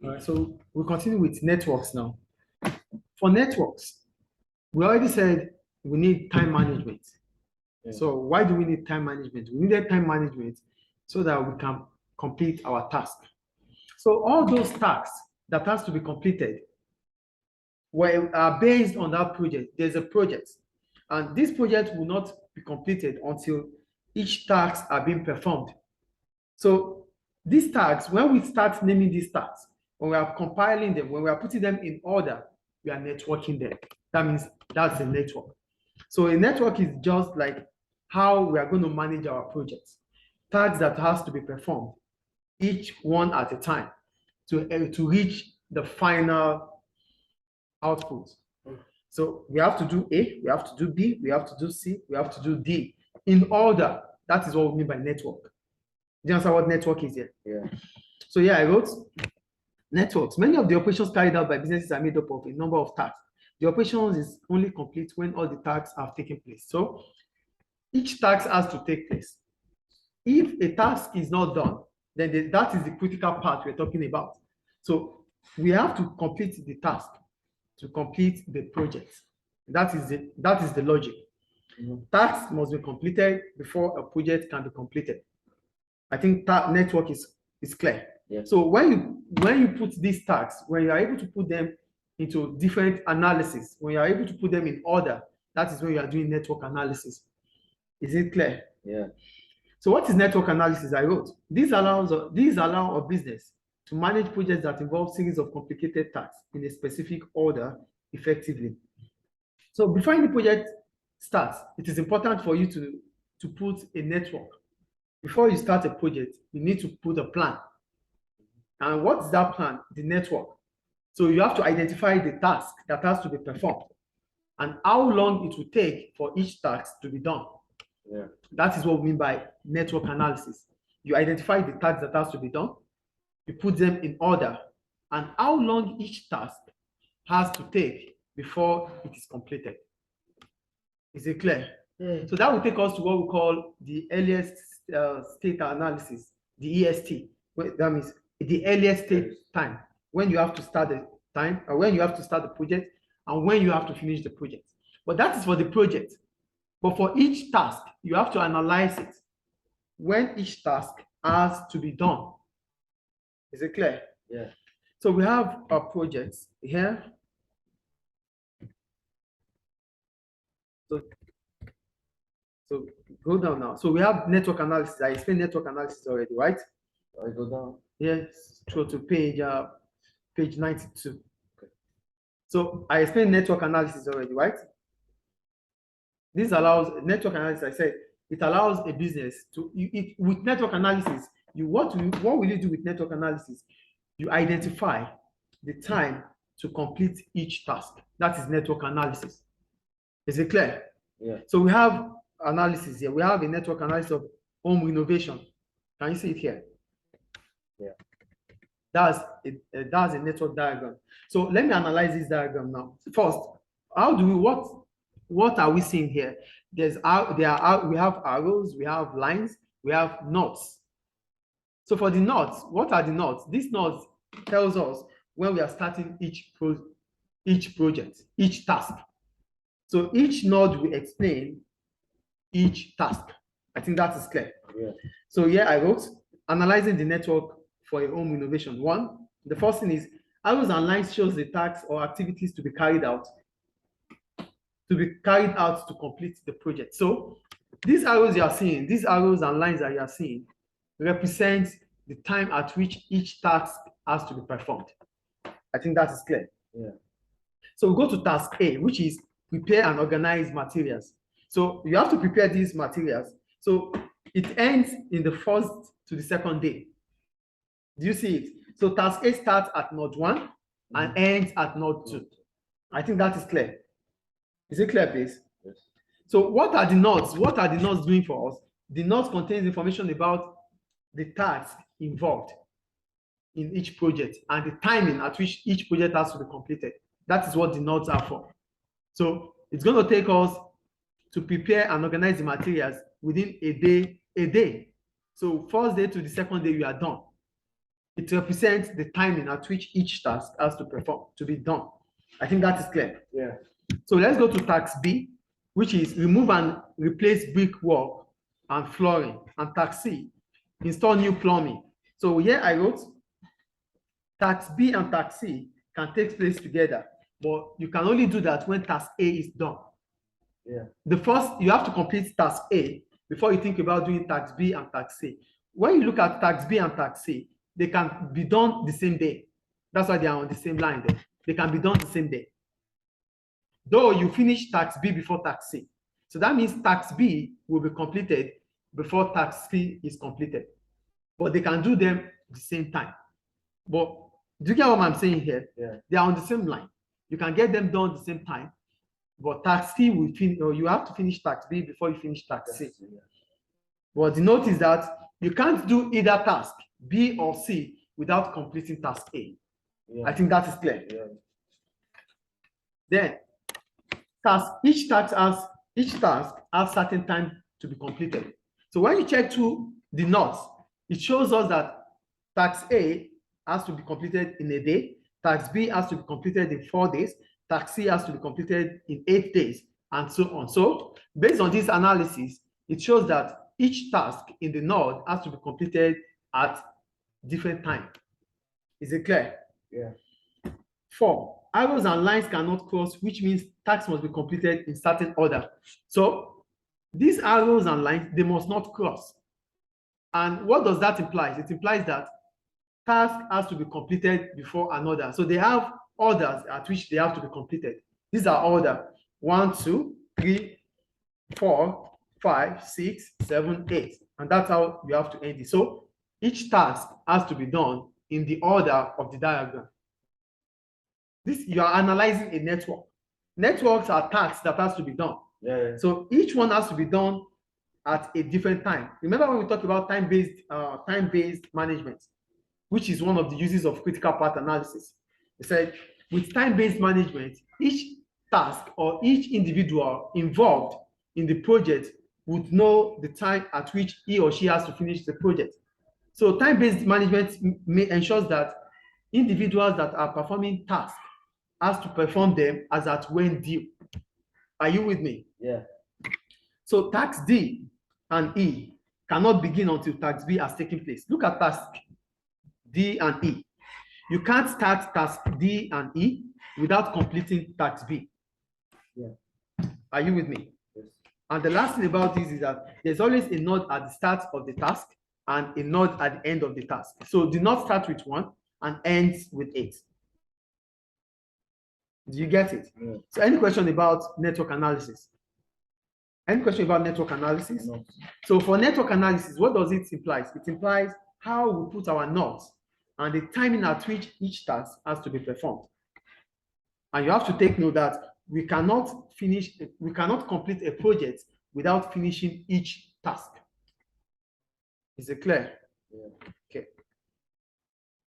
All right, so we'll continue with networks now. For networks, we already said we need time management. Yeah. So why do we need time management? We needed time management so that we can complete our task. So all those tasks that has to be completed are based on that project. There's a project, and this project will not be completed until each task are being performed. So these tasks, when we start naming these tasks, when we are compiling them, when we are putting them in order, we are networking them. That means that's a network. So a network is just like how we are going to manage our projects. Tasks that has to be performed, each one at a time, to reach the final output. So we have to do A, we have to do B, we have to do C, we have to do D in order. That is what we mean by network. Do you understand what network is here? Yeah. So yeah, I wrote networks. Many of the operations carried out by businesses are made up of a number of tasks. The operations is only complete when all the tasks have taken place. So each task has to take place. If a task is not done, then that is the critical part we're talking about. So we have to complete the task to complete the project. That is the logic. Tasks must be completed before a project can be completed. I think that network is clear. Yeah. So when you put these tasks, when you are able to put them into different analysis, when you are able to put them in order, that is when you are doing network analysis. Is it clear? Yeah. So what is network analysis? I wrote, these allow a business to manage projects that involve series of complicated tasks in a specific order effectively. So before any project starts, it is important for you to put a network. Before you start a project, you need to put a plan. And what is that plan? The network. So you have to identify the task that has to be performed and how long it will take for each task to be done. Yeah. That is what we mean by network analysis. You identify the task that has to be done, you put them in order, and how long each task has to take before it is completed. Is it clear? Yeah. So that will take us to what we call the earliest state analysis, the EST. That means the earliest state time, when you have to start the time, or when you have to start the project, and when you have to finish the project. But that is for the project. But for each task, you have to analyze it when each task has to be done. Is it clear? Yeah. So we have our projects here. So go down now. So we have network analysis. I explained network analysis already, right? I go down. Yes, through to page 92. Okay. So I explained network analysis already, right? This allows network analysis. I said it allows a business to with network analysis. What will you do with network analysis? You identify the time to complete each task. That is network analysis. Is it clear? Yeah. So we have analysis here. We have a network analysis of home renovation. Can you see it here? Yeah. That's a network diagram. So let me analyze this diagram now. First, what are we seeing here? We have arrows, we have lines, we have knots. So for the knots, what are the knots? These knots tells us when we are starting each project, each task. So each node will explain each task. I think that is clear. Yeah. So here I wrote analyzing the network for a home renovation. One, the first thing is arrows and lines shows the tasks or activities to be carried out to complete the project. So these arrows you are seeing, these arrows and lines that you are seeing represent the time at which each task has to be performed. I think that is clear. Yeah. So we go to task A, which is prepare and organize materials. So you have to prepare these materials. So it ends in the first to the second day. Do you see it? So task A starts at node 1 and ends at node 2. I think that is clear. Is it clear, please? Yes. So what are the nodes? What are the nodes doing for us? The nodes contains information about the tasks involved in each project and the timing at which each project has to be completed. That is what the nodes are for. So it's going to take us to prepare and organize the materials within a day. So first day to the second day, you are done. it represents the timing at which each task has to perform, to be done. I think that is clear. Yeah. So let's go to task B, which is remove and replace brickwork and flooring. And task C, install new plumbing. So here I wrote task B and task C can take place together, but you can only do that when task A is done. Yeah. The first, you have to complete task A before you think about doing task B and task C. When you look at task B and task C, they can be done the same day. That's why they are on the same line there. They can be done the same day. Though you finish task B before task C. So that means task B will be completed before task C is completed. But they can do them the same time. But do you get what I'm saying here? Yeah. They are on the same line. You can get them done at the same time, but task C will finish, or you have to finish task B before you finish task C. Yeah. But the note is that you can't do either task, B or C, without completing task A. Yeah. I think that is clear. Yeah. Then, each task has certain time to be completed. So when you check through the notes, it shows us that task A has to be completed in a day, task B has to be completed in 4 days, task C has to be completed in 8 days, and so on. So based on this analysis, it shows that each task in the node has to be completed at different time. Is it clear? Yeah. 4, arrows and lines cannot cross, which means tasks must be completed in certain order. So these arrows and lines, they must not cross. And what does that imply? It implies that task has to be completed before another. So they have orders at which they have to be completed. These are order 1, 2, 3, 4, 5, 6, 7, 8. And that's how you have to end it. So each task has to be done in the order of the diagram. This, you are analyzing a network. Networks are tasks that has to be done. Yeah. So each one has to be done at a different time. Remember when we talked about time-based management, which is one of the uses of critical path analysis. We said with time-based management, each task or each individual involved in the project would know the time at which he or she has to finish the project. So time-based management ensures that individuals that are performing tasks has to perform them as at when due. Are you with me? Yeah. So task D and E cannot begin until task B has taken place. Look at task D and E. You can't start task D and E without completing task B. Yeah. Are you with me? Yes. And the last thing about this is that there's always a node at the start of the task and a node at the end of the task. So do not start with 1 and ends with 8. Do you get it? Yeah. So any question about network analysis? Any question about network analysis? No. So for network analysis, what does it imply? It implies how we put our nodes and the timing at which each task has to be performed. And you have to take note that we cannot complete a project without finishing each task. Is it clear? Yeah.